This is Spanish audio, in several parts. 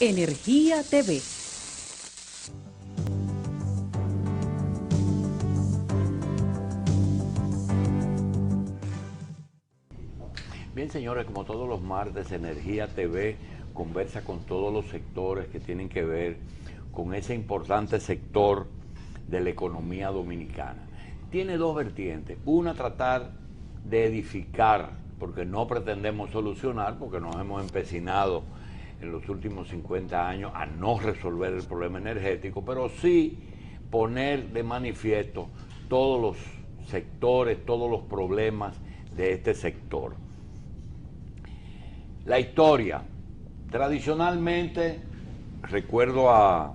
Energía TV. Bien, señores, como todos los martes, Energía TV conversa con todos los sectores que tienen que ver con ese importante sector de la economía dominicana. Tiene dos vertientes. Una, tratar de edificar, porque no pretendemos solucionar, porque nos hemos empecinado en los últimos 50 años a no resolver el problema energético, pero sí poner de manifiesto todos los sectores, todos los problemas de este sector. La historia. Tradicionalmente, recuerdo a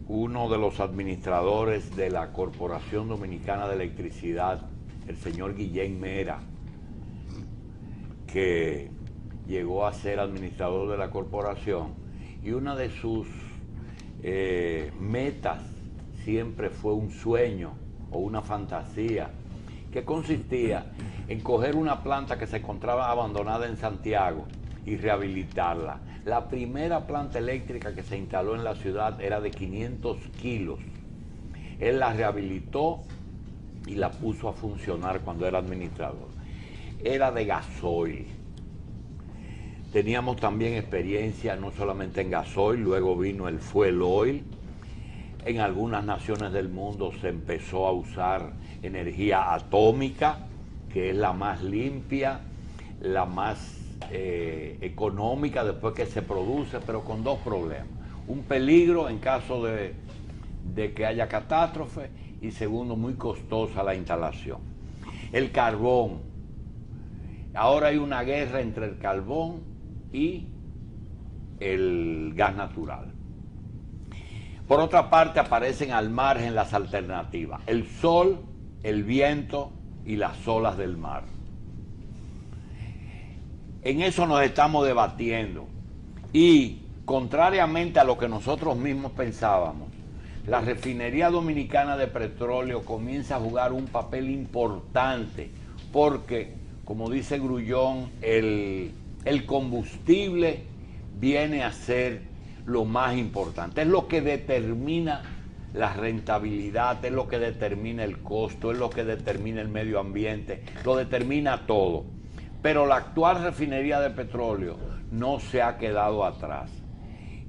uno de los administradores de la Corporación Dominicana de Electricidad, el señor Guillén Mera, que llegó a ser administrador de la corporación, y una de sus metas siempre fue un sueño o una fantasía, que consistía en coger una planta que se encontraba abandonada en Santiago y rehabilitarla. La primera planta eléctrica que se instaló en la ciudad era de 500 kilos. Él la rehabilitó y la puso a funcionar cuando era administrador. Era de gasoil. Teníamos también experiencia no solamente en gasoil, luego vino el fuel oil. En algunas naciones del mundo se empezó a usar energía atómica, que es la más limpia, la más económica después que se produce, pero con dos problemas. Un peligro en caso de que haya catástrofe, y segundo, muy costosa la instalación. El carbón. Ahora hay una guerra entre el carbón y el gas natural. Por otra parte, aparecen al margen las alternativas: el sol, el viento y las olas del mar. En eso nos estamos debatiendo, y contrariamente a lo que nosotros mismos pensábamos, la refinería dominicana de petróleo comienza a jugar un papel importante, porque, como dice Grullón, el combustible viene a ser lo más importante, es lo que determina la rentabilidad, es lo que determina el costo, es lo que determina el medio ambiente, lo determina todo. Pero la actual refinería de petróleo no se ha quedado atrás.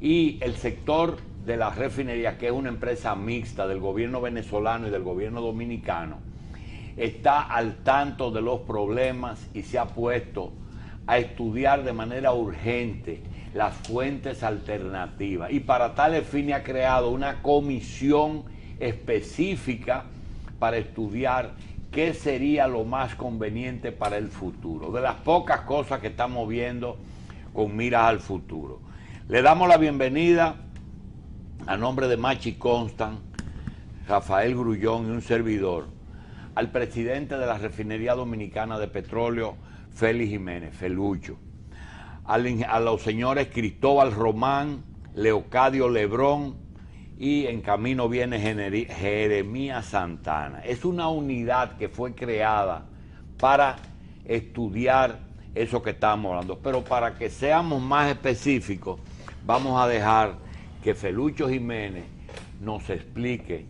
Y el sector de la refinería, que es una empresa mixta del gobierno venezolano y del gobierno dominicano, está al tanto de los problemas y se ha puesto a estudiar de manera urgente las fuentes alternativas. Y para tales fines ha creado una comisión específica para estudiar qué sería lo más conveniente para el futuro. De las pocas cosas que estamos viendo con miras al futuro. Le damos la bienvenida a nombre de Machi Constant, Rafael Grullón y un servidor, al presidente de la Refinería Dominicana de Petróleo, Félix Jiménez, Felucho, a los señores Cristóbal Román, Leocadio Lebrón, y en camino viene Jeremías Santana. Es una unidad que fue creada para estudiar eso que estamos hablando, pero para que seamos más específicos, vamos a dejar que Felucho Jiménez nos explique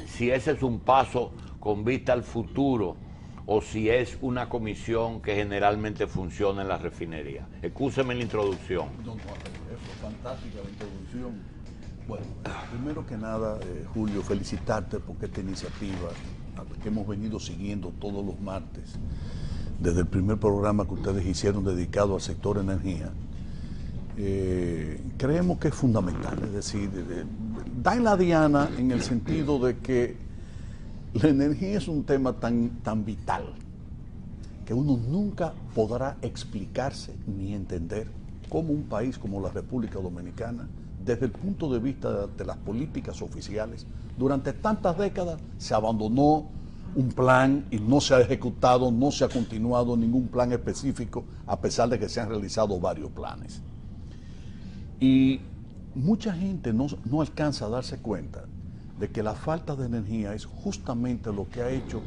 si ese es un paso con vista al futuro o si es una comisión que generalmente funciona en la refinería. Excúseme la introducción. No, eso, fantástica la introducción. Bueno, primero que nada, Julio, felicitarte porque esta iniciativa, que hemos venido siguiendo todos los martes, desde el primer programa que ustedes hicieron dedicado al sector energía, creemos que es fundamental. Es decir, da en la diana en el sentido de que la energía es un tema tan vital que uno nunca podrá explicarse ni entender cómo un país como la República Dominicana, desde el punto de vista de las políticas oficiales, durante tantas décadas se abandonó un plan y no se ha ejecutado, no se ha continuado ningún plan específico, a pesar de que se han realizado varios planes. Y mucha gente no alcanza a darse cuenta de que la falta de energía es justamente lo que ha hecho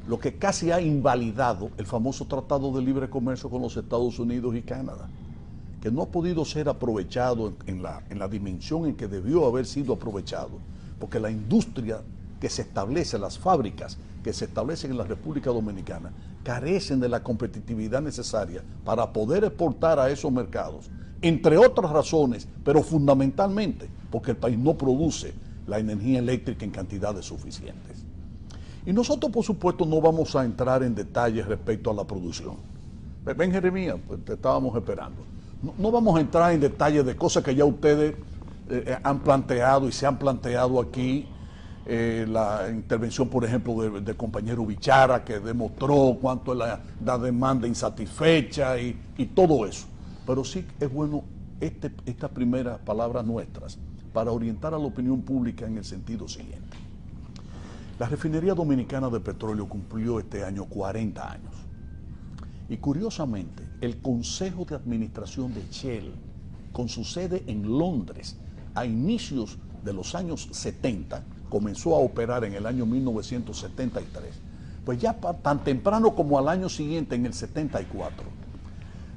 lo que casi ha invalidado el famoso Tratado de Libre Comercio con los Estados Unidos y Canadá, que no ha podido ser aprovechado en la dimensión en que debió haber sido aprovechado, porque la industria que se establece, las fábricas que se establecen en la República Dominicana, carecen de la competitividad necesaria para poder exportar a esos mercados, entre otras razones, pero fundamentalmente porque el país no produce la energía eléctrica en cantidades suficientes. Y nosotros, por supuesto, no vamos a entrar en detalles respecto a la producción. Ven, Jeremías, pues te estábamos esperando. No vamos a entrar en detalles de cosas que ya ustedes han planteado y se han planteado aquí. La intervención, por ejemplo, del compañero Bichara, que demostró cuánto es la demanda insatisfecha y todo eso. Pero sí es bueno estas primeras palabras nuestras para orientar a la opinión pública en el sentido siguiente. La Refinería Dominicana de Petróleo cumplió este año 40 años. Y curiosamente, el Consejo de Administración de Shell, con su sede en Londres, a inicios de los años 70, comenzó a operar en el año 1973. Pues ya tan temprano como al año siguiente, en el 74,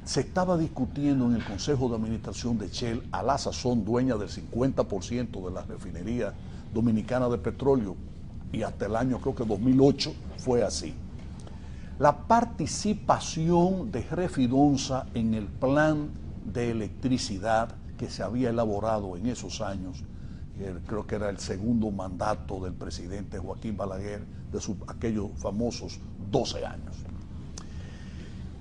se estaba discutiendo en el Consejo de Administración de Shell, a la sazón dueña del 50% de la refinería dominicana de petróleo, y hasta el año, creo que 2008, fue así. La participación de Refidonza en el plan de electricidad que se había elaborado en esos años, creo que era el segundo mandato del presidente Joaquín Balaguer, de aquellos famosos 12 años.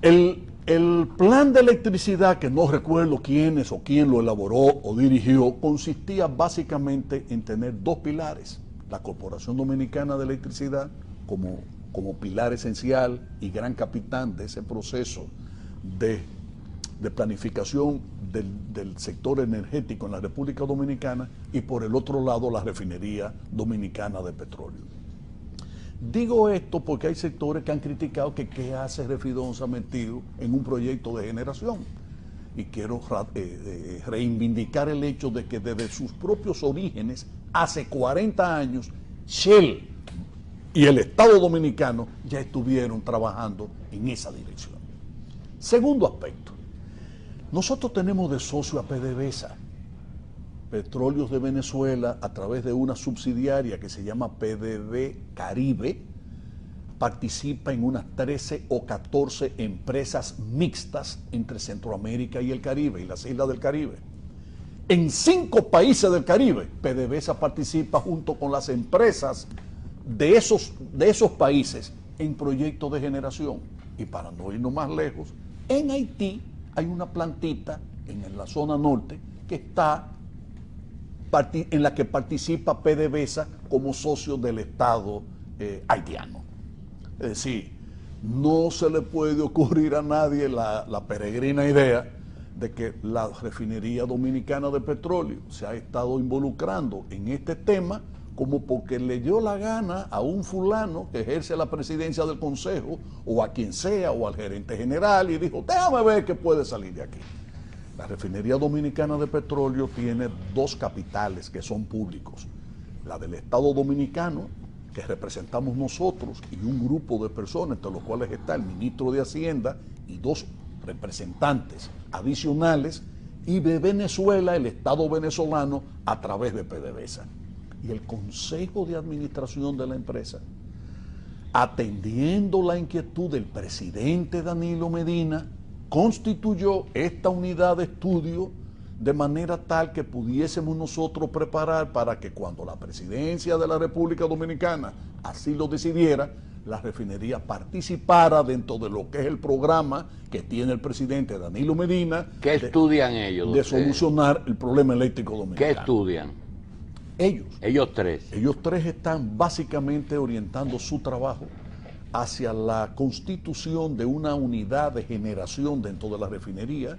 El plan de electricidad, que no recuerdo quiénes o quién lo elaboró o dirigió, consistía básicamente en tener dos pilares: la Corporación Dominicana de Electricidad como pilar esencial y gran capitán de ese proceso de planificación del sector energético en la República Dominicana, y por el otro lado la Refinería Dominicana de Petróleo. Digo esto porque hay sectores que han criticado que qué hace Refidonza metido en un proyecto de generación, y quiero reivindicar el hecho de que desde sus propios orígenes, hace 40 años, Shell y el Estado Dominicano ya estuvieron trabajando en esa dirección. Segundo aspecto, nosotros tenemos de socio a PDVSA, Petróleos de Venezuela, a través de una subsidiaria que se llama PDV Caribe, participa en unas 13 o 14 empresas mixtas entre Centroamérica y el Caribe y las islas del Caribe. En 5 países del Caribe, PDVSA participa junto con las empresas de esos países en proyectos de generación. Y para no irnos más lejos, en Haití hay una plantita en la zona norte que está en la que participa PDVSA como socio del Estado haitiano. Es decir, no se le puede ocurrir a nadie la peregrina idea de que la Refinería Dominicana de Petróleo se ha estado involucrando en este tema como porque le dio la gana a un fulano que ejerce la presidencia del Consejo, o a quien sea, o al gerente general, y dijo, déjame ver qué puede salir de aquí. La Refinería Dominicana de Petróleo tiene 2 capitales que son públicos: la del Estado Dominicano, que representamos nosotros y un grupo de personas, entre los cuales está el ministro de Hacienda y 2 representantes adicionales, y de Venezuela, el Estado venezolano, a través de PDVSA. Y el Consejo de Administración de la empresa, atendiendo la inquietud del presidente Danilo Medina, constituyó esta unidad de estudio de manera tal que pudiésemos nosotros preparar para que cuando la presidencia de la República Dominicana así lo decidiera, la refinería participara dentro de lo que es el programa que tiene el presidente Danilo Medina. ¿Qué estudian ellos? De solucionar el problema eléctrico dominicano. ¿Qué estudian? Ellos 3. Ellos 3 están básicamente orientando su trabajo hacia la constitución de una unidad de generación dentro de la refinería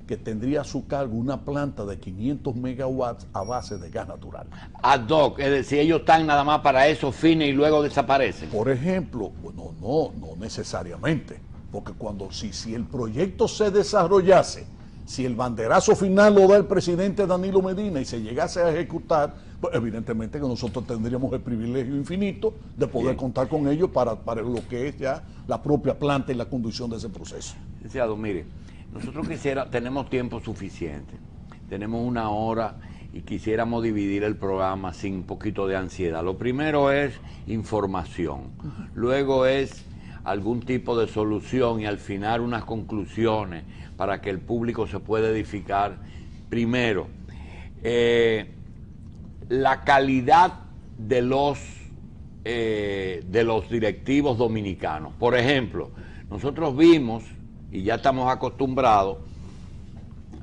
que tendría a su cargo una planta de 500 megawatts a base de gas natural. Ad hoc, es decir, ellos están nada más para esos fines y luego desaparecen. Por ejemplo, bueno, no necesariamente, porque si el proyecto se desarrollase, si el banderazo final lo da el presidente Danilo Medina y se llegase a ejecutar, pues evidentemente que nosotros tendríamos el privilegio infinito de poder contar con ellos para lo que es ya la propia planta y la conducción de ese proceso. Licenciado, mire, Nosotros tenemos tiempo suficiente, tenemos 1 hora y quisiéramos dividir el programa sin un poquito de ansiedad. Lo primero es información, luego es algún tipo de solución y al final unas conclusiones para que el público se pueda edificar. Primero, la calidad de los directivos dominicanos. Por ejemplo, nosotros vimos, y ya estamos acostumbrados,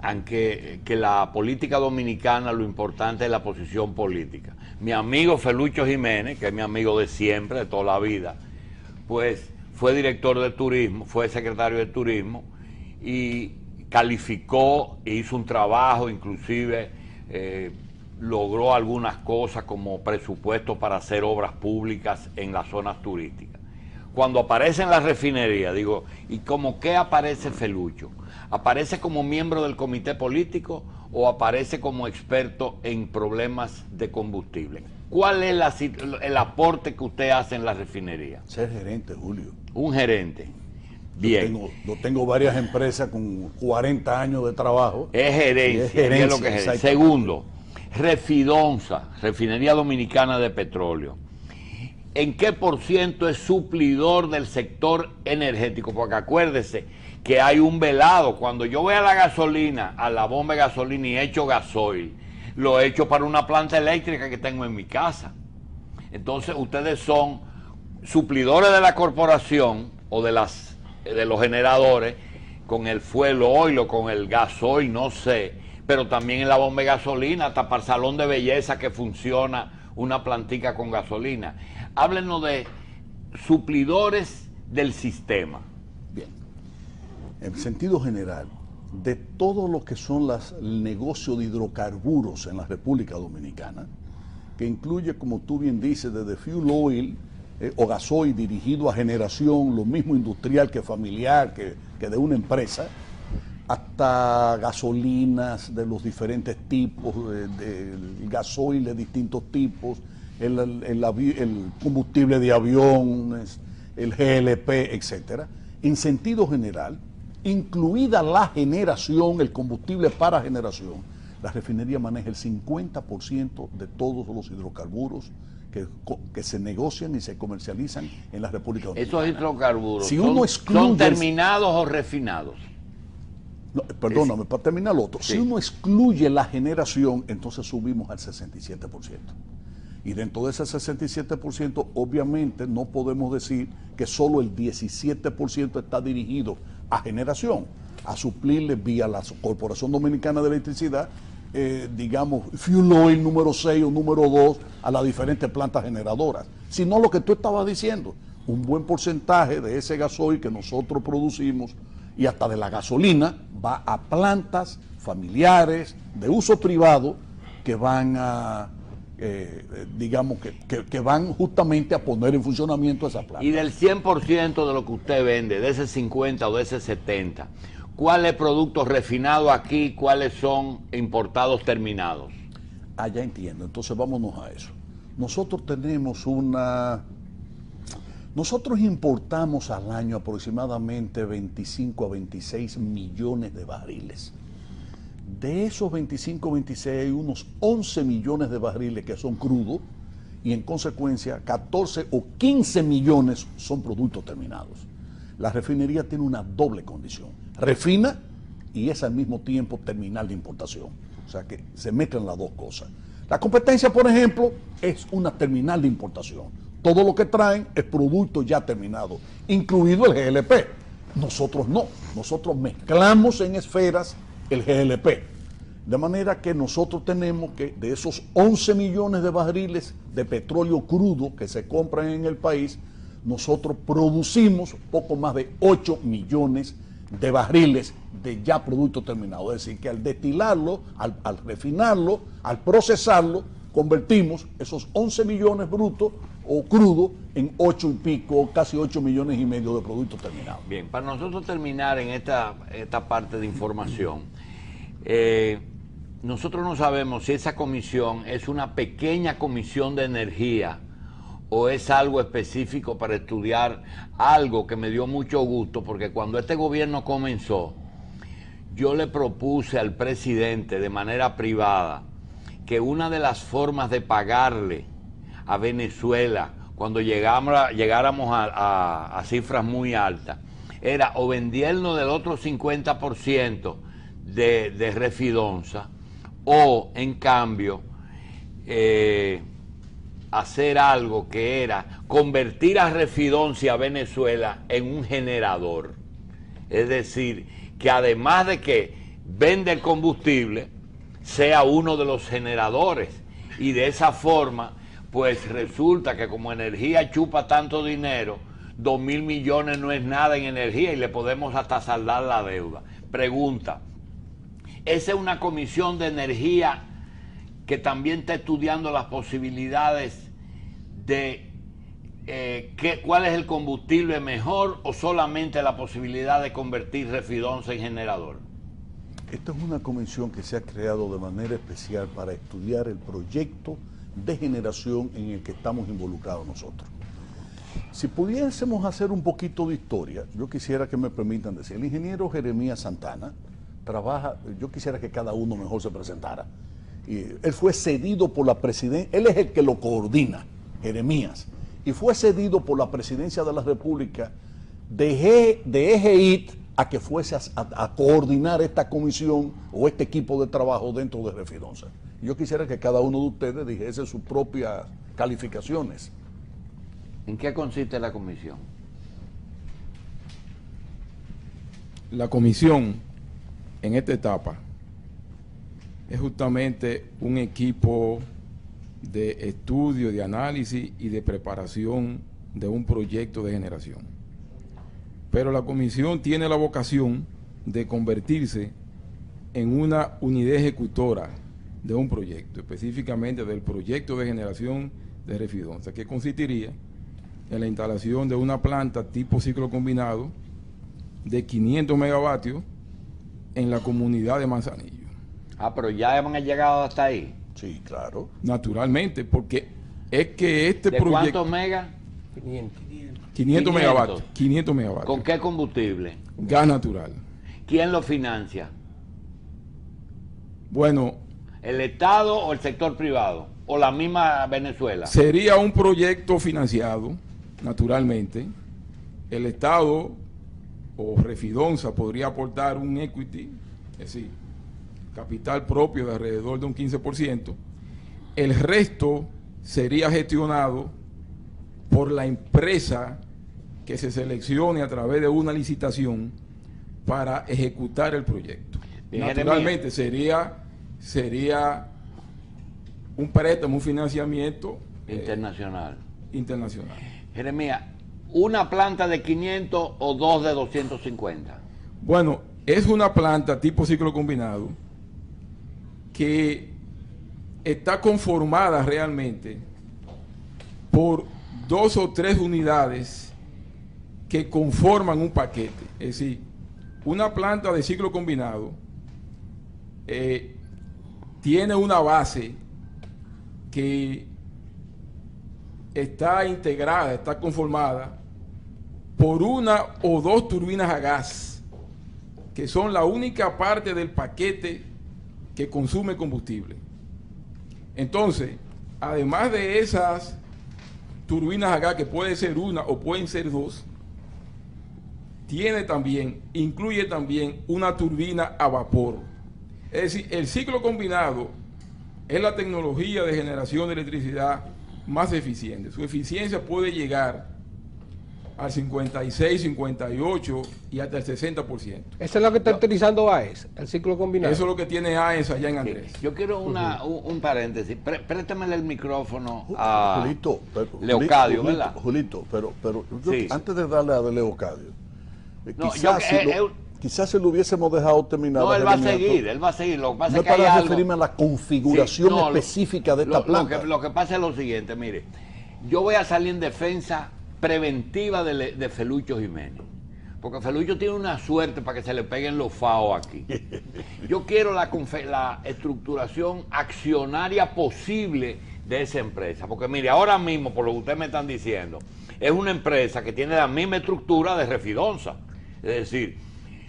aunque que la política dominicana lo importante es la posición política. Mi amigo Felucho Jiménez, que es mi amigo de siempre, de toda la vida, pues fue director de turismo, fue secretario de turismo y calificó e hizo un trabajo, inclusive logró algunas cosas como presupuesto para hacer obras públicas en las zonas turísticas. Cuando aparece en la refinería, digo, ¿y cómo qué aparece Felucho? ¿Aparece como miembro del comité político o aparece como experto en problemas de combustible? ¿Cuál es el aporte que usted hace en la refinería? Ser gerente, Julio. Un gerente. Bien. Yo tengo varias empresas con 40 años de trabajo. Es gerencia, es lo que es. Segundo, Refidonza, Refinería Dominicana de Petróleo. ¿En qué % es suplidor del sector energético? Porque acuérdese que hay un velado. Cuando yo voy a la gasolina, a la bomba de gasolina y echo gasoil, lo echo para una planta eléctrica que tengo en mi casa. Entonces ustedes son suplidores de la corporación o de los generadores con el fuel oil o con el gasoil, no sé, pero también en la bomba de gasolina, hasta para el salón de belleza que funciona una plantica con gasolina. Háblenos de suplidores del sistema. Bien, en sentido general, de todo lo que son el negocio de hidrocarburos en la República Dominicana, que incluye, como tú bien dices, desde fuel oil o gasoil dirigido a generación, lo mismo industrial que familiar, que de una empresa, hasta gasolinas de los diferentes tipos, de gasoil de distintos tipos, el combustible de aviones, el GLP, etcétera. En sentido general, incluida la generación, el combustible para generación, la refinería maneja el 50% de todos los hidrocarburos que se negocian y se comercializan en la República Dominicana. Esos hidrocarburos ¿son terminados o refinados? No, perdóname, para terminar lo otro. Sí. Si uno excluye la generación, entonces subimos al 67%. Y dentro de ese 67%, obviamente no podemos decir que solo el 17% está dirigido a generación, a suplirle vía la Corporación Dominicana de Electricidad, digamos, fuel oil número 6 o número 2 a las diferentes plantas generadoras. Sino lo que tú estabas diciendo, un buen porcentaje de ese gasoil que nosotros producimos y hasta de la gasolina va a plantas familiares de uso privado que van a, digamos, que van justamente a poner en funcionamiento esa planta. Y del 100% de lo que usted vende, de ese 50 o de ese 70, ¿cuáles productos refinados aquí, cuáles son importados terminados? Ah, ya entiendo, entonces vámonos a eso. Nosotros importamos al año aproximadamente 25 a 26 millones de barriles. De esos 25 a 26 hay unos 11 millones de barriles que son crudos y en consecuencia 14 o 15 millones son productos terminados. La refinería tiene una doble condición: refina y es al mismo tiempo terminal de importación. O sea que se meten las dos cosas. La competencia, por ejemplo, es una terminal de importación. Todo lo que traen es producto ya terminado, incluido el GLP. Nosotros no, nosotros mezclamos en esferas el GLP. De manera que nosotros tenemos que de esos 11 millones de barriles de petróleo crudo que se compran en el país, nosotros producimos poco más de 8 millones de barriles de ya producto terminado. Es decir, que al destilarlo, al refinarlo, al procesarlo, convertimos esos 11 millones brutos o crudo en 8 y pico, casi 8 millones y medio de productos terminados. Bien, para nosotros terminar en esta parte de información, nosotros no sabemos si esa comisión es una pequeña comisión de energía o es algo específico para estudiar algo que me dio mucho gusto, porque cuando este gobierno comenzó, yo le propuse al presidente de manera privada que una de las formas de pagarle a Venezuela cuando llegáramos a cifras muy altas era o vendernos del otro 50% de Refidonza, o en cambio hacer algo que era convertir a Refidonza y a Venezuela en un generador. Es decir, que además de que vende el combustible, sea uno de los generadores, y de esa forma pues resulta que como energía chupa tanto dinero, 2.000 millones no es nada en energía y le podemos hasta saldar la deuda. Pregunta, ¿esa es una comisión de energía que también está estudiando las posibilidades de cuál es el combustible mejor, o solamente la posibilidad de convertir Refidonza en generador? Esta es una comisión que se ha creado de manera especial para estudiar el proyecto de generación en el que estamos involucrados nosotros. Si pudiésemos hacer un poquito de historia, yo quisiera que me permitan decir, el ingeniero Jeremías Santana trabaja, yo quisiera que cada uno mejor se presentara. Él fue cedido por la presidencia, él es el que lo coordina, Jeremías, y fue cedido por la presidencia de la República de EGIT a que fuese a coordinar esta comisión o este equipo de trabajo dentro de Refidonza. Yo quisiera que cada uno de ustedes dijese sus propias calificaciones. ¿En qué consiste la comisión? La comisión en esta etapa es justamente un equipo de estudio, de análisis y de preparación de un proyecto de generación. Pero la comisión tiene la vocación de convertirse en una unidad ejecutora de un proyecto, específicamente del proyecto de generación de Refidonza, que consistiría en la instalación de una planta tipo ciclo combinado de 500 megavatios en la comunidad de Manzanillo. Ah, pero ya han llegado hasta ahí. Sí, claro. Naturalmente, porque es que este ¿De proyecto... cuántos megas? 500 megavatios. 500 megavatios. ¿Con qué combustible? Gas natural. ¿Quién lo financia? Bueno, ¿El Estado o el sector privado? ¿O la misma Venezuela? sería un proyecto financiado, naturalmente. El Estado o Refidonza podría aportar un equity, es decir, capital propio de alrededor de un 15%. El resto sería gestionado por la empresa que se seleccione a través de una licitación para ejecutar el proyecto. Bien, Naturalmente sería un préstamo, un financiamiento internacional. internacional. Jeremías, ¿una planta de 500 o dos de 250? Bueno, es una planta tipo ciclo combinado que está conformada realmente por 2 o 3 unidades que conforman un paquete. Es decir, una planta de ciclo combinado tiene una base que está integrada, está conformada por 1 o 2 turbinas a gas, que son la única parte del paquete que consume combustible. Entonces, además de esas turbinas a gas, que puede ser 1 o pueden ser 2, incluye también una turbina a vapor. Es decir, el ciclo combinado es la tecnología de generación de electricidad más eficiente. Su eficiencia puede llegar al 56, 58 y hasta el 60%. Esa es la que está utilizando AES, el ciclo combinado. Eso es lo que tiene AES allá en Andrés. Yo quiero un paréntesis. Préstamele el micrófono a Julito, Leocadio, ¿verdad? Julito, pero Sí. antes de darle a Leocadio, No, quizás si lo hubiésemos dejado terminar. No, él va a seguir. Lo que pasa No es que hay para algo. referirme a la configuración Sí, no, específica de esta planta. Lo que pasa es lo siguiente, mire, yo voy a salir en defensa preventiva de Felucho Jiménez, porque Felucho tiene una suerte para que se le peguen los FAO aquí. Yo quiero la estructuración accionaria posible de esa empresa, porque mire, ahora mismo, por lo que ustedes me están diciendo, es una empresa que tiene la misma estructura de Refidonza, es decir,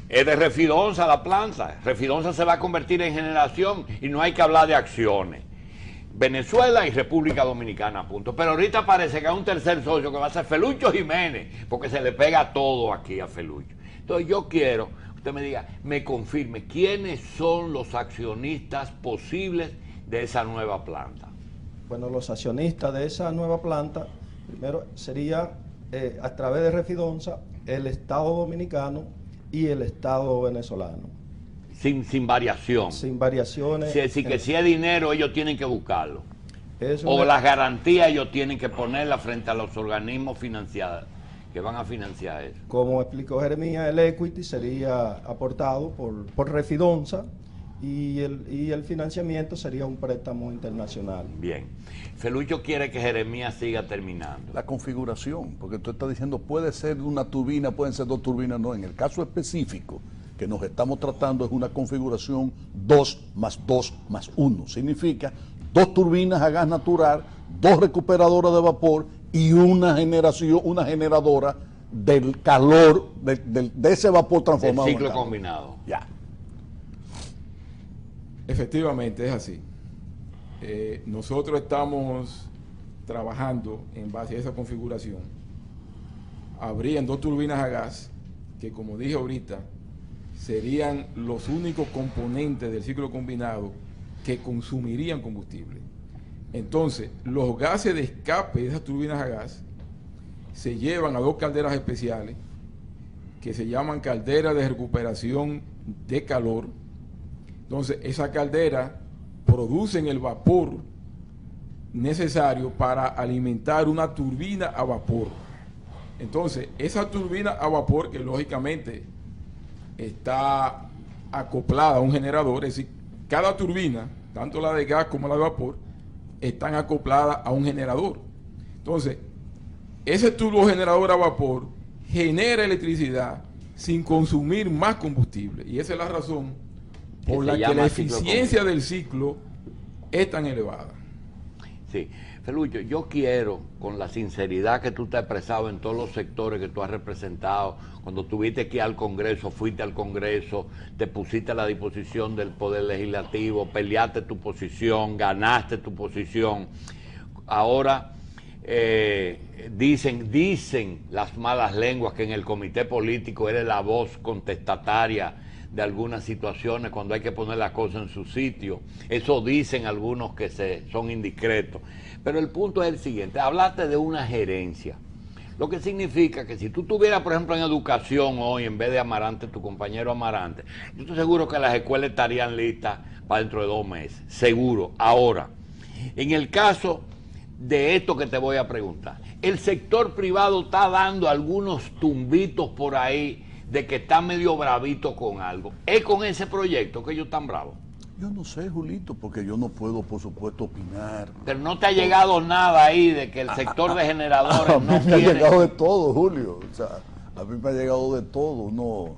Es de Refidonza la planta. Refidonza se va a convertir en generación y no hay que hablar de acciones. Venezuela y República Dominicana, punto. Pero ahorita parece que hay un tercer socio que va a ser Felucho Jiménez, porque se le pega todo aquí a Felucho. Entonces yo quiero que usted me diga, me confirme, ¿quiénes son los accionistas posibles de esa nueva planta? Bueno, los accionistas de esa nueva planta, primero sería a través de Refidonza, el Estado Dominicano y el Estado venezolano. Sin variación. Sin variaciones. Si es dinero, ellos tienen que buscarlo. O las garantías ellos tienen que ponerlas frente a los organismos financiados que van a financiar eso. Como explicó Jeremías, el equity sería aportado por Refidonza y el financiamiento sería un préstamo internacional. Bien. Felucho quiere que Jeremías siga terminando. La configuración, porque tú estás diciendo puede ser una turbina, pueden ser dos turbinas, no. En el caso específico que nos estamos tratando es una configuración 2 más 2 más 1. Significa 2 turbinas a gas natural, 2 recuperadoras de vapor y una generadora del calor de ese vapor transformado. El ciclo combinado. Ya. Efectivamente, es así. Nosotros estamos trabajando en base a esa configuración. Habrían 2 turbinas a gas que, como dije ahorita, serían los únicos componentes del ciclo combinado que consumirían combustible. Entonces, los gases de escape de esas turbinas a gas se llevan a 2 calderas especiales que se llaman calderas de recuperación de calor. Entonces, esas calderas producen el vapor necesario para alimentar una turbina a vapor. Entonces, esa turbina a vapor, que lógicamente está acoplada a un generador, es decir, cada turbina, tanto la de gas como la de vapor, están acopladas a un generador. Entonces, ese turbo generador a vapor genera electricidad sin consumir más combustible. Y esa es la razón por la que la eficiencia del ciclo es tan elevada. Sí. Felucho, yo quiero, con la sinceridad que tú te has expresado en todos los sectores que tú has representado, cuando tuviste aquí al Congreso, fuiste al Congreso, te pusiste a la disposición del Poder Legislativo, peleaste tu posición, ganaste tu posición. Ahora dicen las malas lenguas que en el comité político eres la voz contestataria de algunas situaciones cuando hay que poner las cosas en su sitio. Eso dicen algunos que son indiscretos. Pero el punto es el siguiente, hablaste de una gerencia, lo que significa que si tú tuvieras, por ejemplo, en educación hoy, en vez de Amarante, tu compañero Amarante, yo estoy seguro que las escuelas estarían listas para dentro de 2 meses, seguro. Ahora, en el caso de esto que te voy a preguntar, el sector privado está dando algunos tumbitos por ahí de que está medio bravito con algo. ¿Es con ese proyecto que ellos están bravos? Yo no sé, Julito, porque yo no puedo, por supuesto, opinar. Pero no te ha llegado nada ahí de que el sector de generadores a mí no me ha quiere. llegado de todo, Julio. O sea, a mí me ha llegado de todo. No,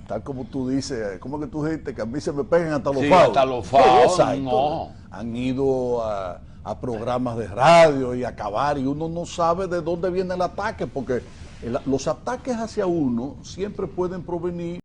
tal como tú dices, ¿cómo que tú dijiste? Que a mí se me pegan hasta los Sí, faos. hasta los faos, Exacto. no. Han ido a programas de radio y a acabar, y uno no sabe de dónde viene el ataque, porque los ataques hacia uno siempre pueden provenir